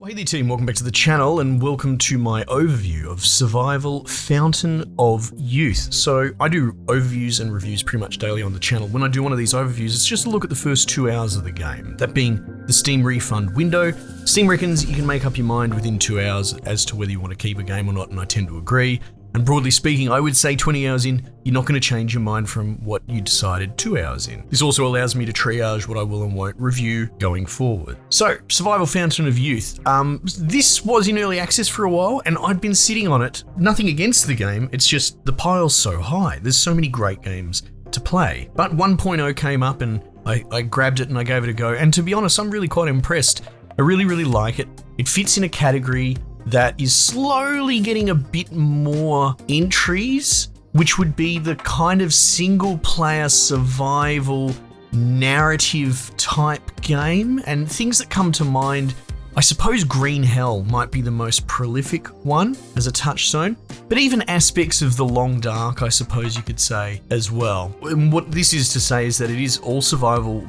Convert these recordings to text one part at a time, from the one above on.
Well, hey there team, welcome back to the channel and welcome to my overview of Survival Fountain of Youth. So I do overviews and reviews pretty much daily on the channel. When I do one of these overviews, it's just a look at the first 2 hours of the game, that being the Steam refund window. Steam reckons you can make up your mind within 2 hours as to whether you want to keep a game or not, and I tend to agree. And broadly speaking, I would say 20 hours in, you're not going to change your mind from what you decided 2 hours in. This also allows me to triage what I will and won't review going forward. So, Survival Fountain of Youth. This was in early access for a while, and I'd been sitting on it. Nothing against the game, it's just the pile's so high. There's so many great games to play. But 1.0 came up and I grabbed it and I gave it a go. And to be honest, I'm really quite impressed. I really like it. It fits in a category that is slowly getting a bit more entries, which would be the kind of single player survival narrative type game. And things that come to mind, I suppose Green Hell might be the most prolific one as a touchstone, but even aspects of The Long Dark, I suppose you could say as well. And what this is to say is that it is all survival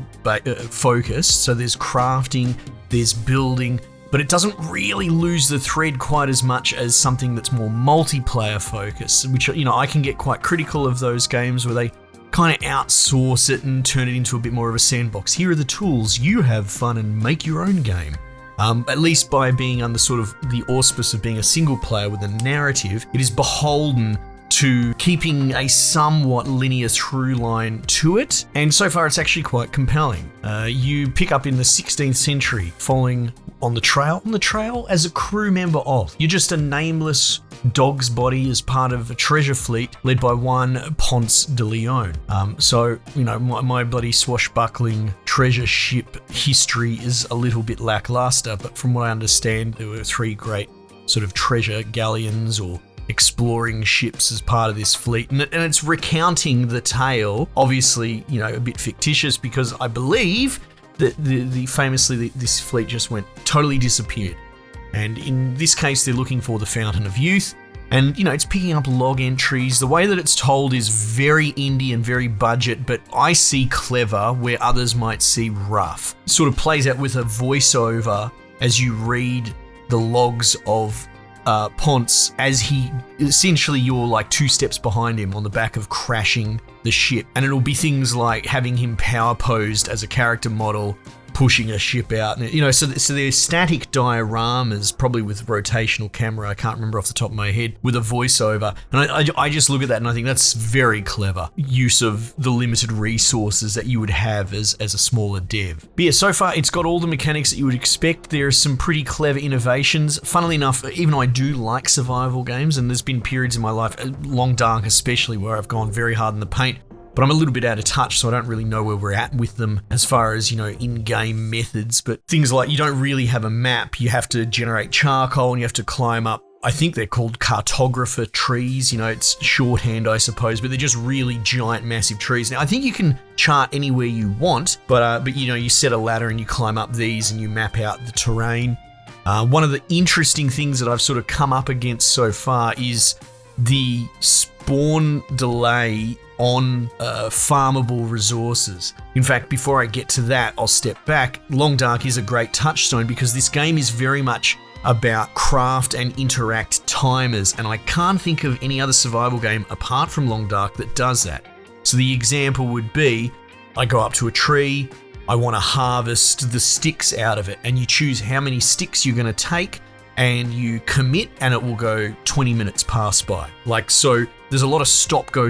focused. So there's crafting, there's building, but it doesn't really lose the thread quite as much as something that's more multiplayer focused, which, you know, I can get quite critical of those games where they kind of outsource it and turn it into a bit more of a sandbox. Here are the tools, you have fun and make your own game. At least by being under sort of the auspice of being a single player with a narrative, it is beholden to keeping a somewhat linear through line to it, and so far it's actually quite compelling. You pick up in the 16th century following on the trail as a crew member of. You're just a nameless dog's body as part of a treasure fleet led by one Ponce de Leon. So, you know, my bloody swashbuckling treasure ship history is a little bit lackluster, but from what I understand, there were 3 great sort of treasure galleons or exploring ships as part of this fleet, and it's recounting the tale, obviously, you know, a bit fictitious, because I believe that famously this fleet just totally disappeared. And in this case, they're looking for the Fountain of Youth, and, you know, it's picking up log entries. The way that it's told is very indie and very budget, but I see clever where others might see rough. It sort of plays out with a voiceover as you read the logs of Ponce, as you're like 2 steps behind him on the back of crashing the ship. And it'll be things like having him power posed as a character model, pushing a ship out. And, you know, so they're static dioramas, probably with rotational camera, I can't remember off the top of my head, with a voiceover. And I just look at that and I think that's very clever use of the limited resources that you would have as a smaller dev. But yeah, so far it's got all the mechanics that you would expect. There are some pretty clever innovations. Funnily enough, even though I do like survival games, and there's been periods in my life, Long Dark especially, where I've gone very hard in the paint, but I'm a little bit out of touch, so I don't really know where we're at with them as far as, you know, in-game methods. But things like you don't really have a map. You have to generate charcoal and you have to climb up, I think they're called cartographer trees. You know, it's shorthand, I suppose, but they're just really giant, massive trees. Now, I think you can chart anywhere you want, but you know, you set a ladder and you climb up these and you map out the terrain. One of the interesting things that I've sort of come up against so far is the spawn delay on farmable resources. In fact, before I get to that, I'll step back. Long Dark is a great touchstone because this game is very much about craft and interact timers, and I can't think of any other survival game apart from Long Dark that does that. So the example would be, I go up to a tree, I want to harvest the sticks out of it, and you choose how many sticks you're going to take, and you commit, and it will go 20 minutes pass by. Like, so there's a lot of stop, go.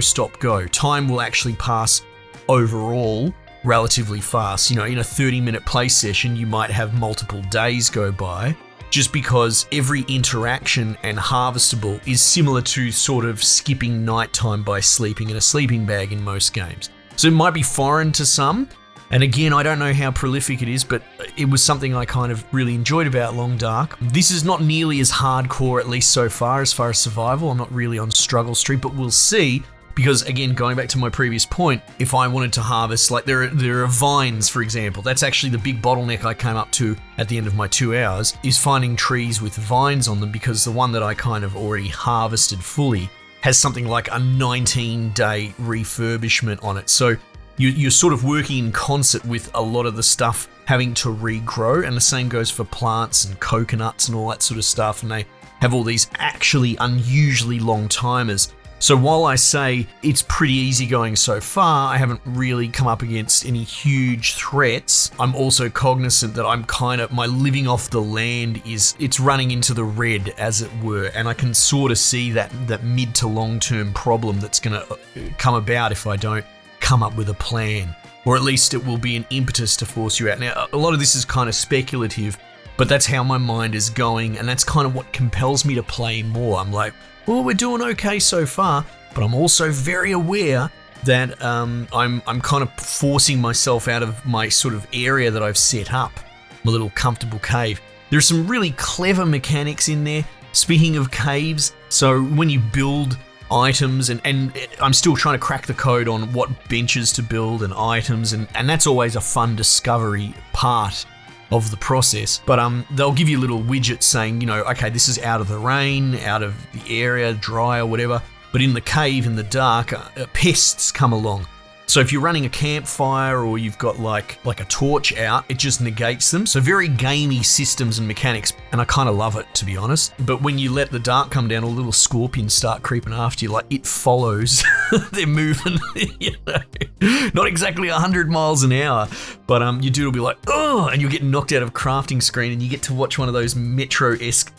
Time will actually pass overall relatively fast. You know, in a 30-minute play session, you might have multiple days go by, just because every interaction and harvestable is similar to sort of skipping nighttime by sleeping in a sleeping bag in most games. So it might be foreign to some. And again, I don't know how prolific it is, but it was something I kind of really enjoyed about Long Dark. This is not nearly as hardcore, at least so far as survival. I'm not really on struggle street, but we'll see. Because again, going back to my previous point, if I wanted to harvest, like there are vines, for example. That's actually the big bottleneck I came up to at the end of my 2 hours, is finding trees with vines on them, because the one that I kind of already harvested fully has something like a 19-day refurbishment on it. So you're sort of working in concert with a lot of the stuff having to regrow, and the same goes for plants and coconuts and all that sort of stuff, and they have all these actually unusually long timers. So while I say it's pretty easy going so far, I haven't really come up against any huge threats. I'm also cognizant that my living off the land it's running into the red, as it were, and I can sort of see that mid to long term problem that's going to come about if I don't come up with a plan, or at least it will be an impetus to force you out. Now, a lot of this is kind of speculative, but that's how my mind is going, and that's kind of what compels me to play more. I'm like, well, we're doing okay so far, but I'm also very aware that I'm kind of forcing myself out of my sort of area that I've set up, my little comfortable cave. There's some really clever mechanics in there. Speaking of caves, so when you build items, and I'm still trying to crack the code on what benches to build and items, and that's always a fun discovery part of the process, but they'll give you little widgets saying, okay, this is out of the rain, out of the area, dry or whatever, but in the cave, in the dark, pests come along. So if you're running a campfire or you've got like a torch out, it just negates them. So very gamey systems and mechanics, and I kind of love it, to be honest. But when you let the dark come down, all little scorpions start creeping after you, like it follows. They're moving, not exactly 100 miles an hour, but your dude will be like, oh, and you'll get knocked out of a crafting screen, and you get to watch one of those Metro-esque,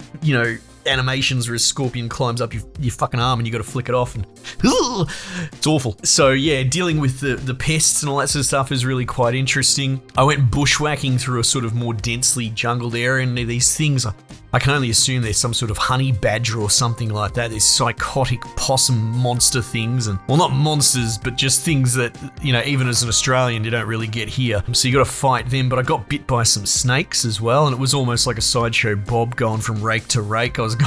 animations where a scorpion climbs up your fucking arm and you got to flick it off, and it's awful. So yeah, dealing with the pests and all that sort of stuff is really quite interesting. I went bushwhacking through a sort of more densely jungled area, and these things, I can only assume they're some sort of honey badger or something like that. These psychotic possum monster things, and well, not monsters, but just things that, even as an Australian, you don't really get here. So you got to fight them, but I got bit by some snakes as well, and it was almost like a sideshow Bob going from rake to rake. I was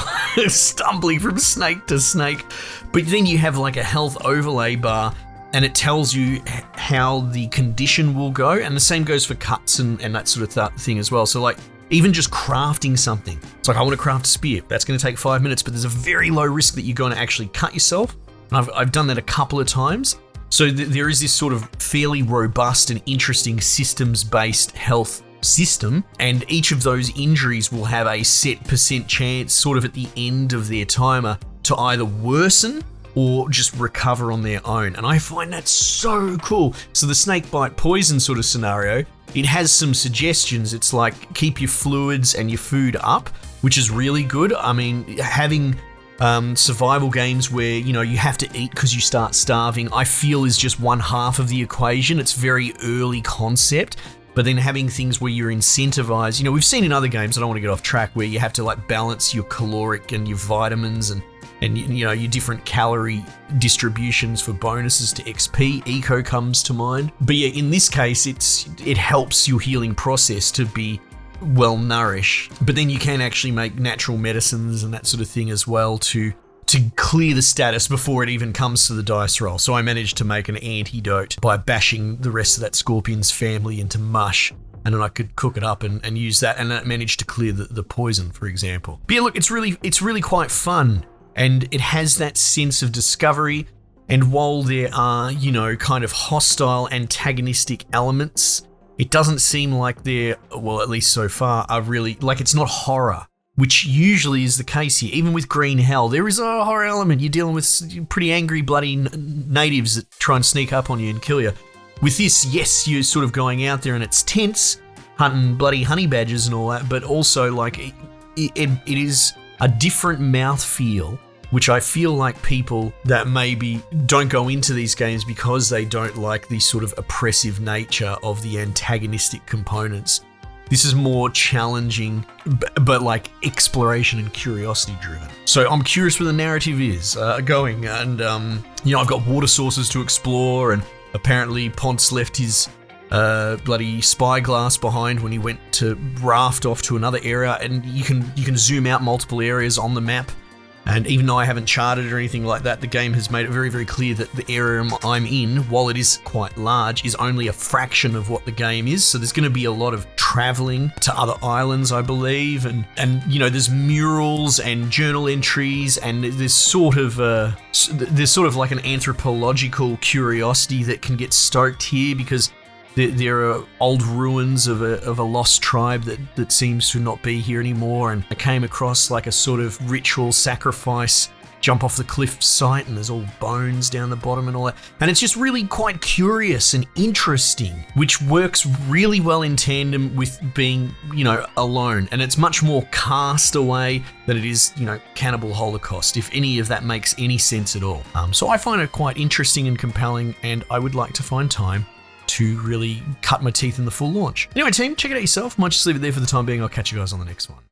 stumbling from snake to snake. But then you have like a health overlay bar, and it tells you how the condition will go, and the same goes for cuts and that sort of thing as well. So like, even just crafting something. It's like, I want to craft a spear. That's going to take 5 minutes, but there's a very low risk that you're going to actually cut yourself. And I've done that a couple of times. So there is this sort of fairly robust and interesting systems-based health system, and each of those injuries will have a set percent chance sort of at the end of their timer to either worsen or just recover on their own. And I find that so cool. So the snake bite poison sort of scenario, it has some suggestions. It's like, keep your fluids and your food up, which is really good. I mean, having survival games where, you have to eat because you start starving, I feel is just one half of the equation. It's very early concept. But then having things where you're incentivized, we've seen in other games, I don't want to get off track, where you have to like balance your caloric and your vitamins and your different calorie distributions for bonuses to XP. Eco comes to mind. But yeah, in this case, it helps your healing process to be well nourished. But then you can actually make natural medicines and that sort of thing as well to clear the status before it even comes to the dice roll. So I managed to make an antidote by bashing the rest of that scorpion's family into mush, and then I could cook it up and use that, and that managed to clear the poison, for example. But yeah, look, it's really quite fun, and it has that sense of discovery. And while there are, kind of hostile, antagonistic elements, it doesn't seem like they're, well, at least so far, are really, like, it's not horror, which usually is the case here. Even with Green Hell, there is a horror element. You're dealing with pretty angry, bloody natives that try and sneak up on you and kill you. With this, yes, you're sort of going out there and it's tense, hunting bloody honey badgers and all that, but also, like, it is a different mouthfeel, which I feel like people that maybe don't go into these games because they don't like the sort of oppressive nature of the antagonistic components. This is more challenging, but like exploration and curiosity driven. So I'm curious where the narrative is going, and I've got water sources to explore, and apparently Ponce left his bloody spyglass behind when he went to raft off to another area, and you can zoom out multiple areas on the map. And even though I haven't charted or anything like that, the game has made it very, very clear that the area I'm in, while it is quite large, is only a fraction of what the game is. So there's going to be a lot of traveling to other islands, I believe. And there's murals and journal entries, and there's sort of like an anthropological curiosity that can get stoked here, because There are old ruins of a lost tribe that seems to not be here anymore, and I came across like a sort of ritual sacrifice jump off the cliff site, and there's all bones down the bottom and all that. And it's just really quite curious and interesting, which works really well in tandem with being, alone. And it's much more Castaway than it is, Cannibal Holocaust, if any of that makes any sense at all. So I find it quite interesting and compelling, and I would like to find time to really cut my teeth in the full launch. Anyway, team, check it out yourself. Might just leave it there for the time being. I'll catch you guys on the next one.